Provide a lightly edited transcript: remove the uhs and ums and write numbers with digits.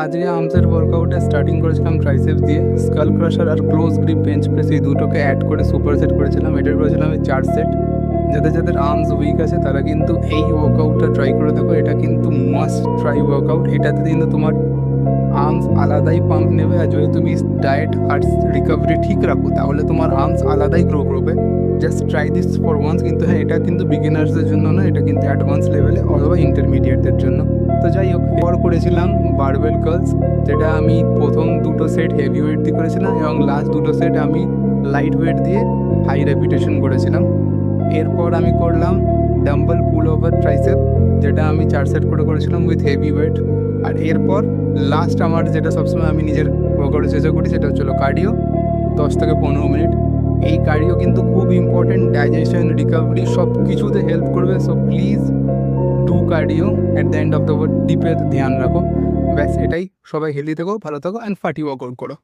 আজকে আর্মসের ওয়ার্কআউটে স্টার্টিং করেছিলাম ট্রাইসেপস দিয়ে, স্কাল ক্রাশার আর ক্লোজ গ্রিপ বেঞ্চ প্রেস এই দুটোকে অ্যাড করে সুপার সেট করেছিলাম। এটা করেছিলাম আমি 4 সেট। যাদের যাদের আর্মস উইক আছে তারা কিন্তু এই ওয়ার্কআউটটা ট্রাই করে দেখো, এটা কিন্তু মাস্ট ট্রাই ওয়ার্কআউট। এটাতে কিন্তু তোমার আর্মস আলাদাই পাম্প নেবে, আর যদি তুমি ডায়েট আর রিকভারি ঠিক রাখো তাহলে তোমার আর্মস আলাদাই গ্রো করবে। Just try this for once. কিন্তু হ্যাঁ, এটা কিন্তু বিগিনার্সদের জন্য না, এটা কিন্তু অ্যাডভান্স লেভেলে অথবা ইন্টারমিডিয়েটদের জন্য। তো যাই হোক, পর করেছিলাম বারবেল কার্লস, যেটা আমি প্রথম দুটো সেট হেভি ওয়েট দিয়ে করেছিলাম এবং লাস্ট দুটো সেট আমি লাইট ওয়েট দিয়ে হাই রেপিটেশন করেছিলাম। এরপর আমি করলাম ডাম্বল পুল ওভার ট্রাইসেপ, যেটা আমি 4 সেট করে করেছিলাম উইথ হেভি ওয়েট। আর এরপর লাস্ট আমার যেটা সবসময় আমি নিজের ওয়ার্কআউটে চেষ্টা করি সেটা হচ্ছিল কার্ডিও, 10 থেকে 15 মিনিট। এই কার্ডিও কিন্তু খুব ইম্পর্টেন্ট, ডাইজেশন রিকভারি সব কিছুতে হেল্প করবে। So please do cardio at the end of the word, ডিপে ধ্যান রাখো। ব্যাস এটাই। সবাই হেলদি থেকো, ভালো থাকো অ্যান্ড ফাটি ওয়ার্কআউট করো।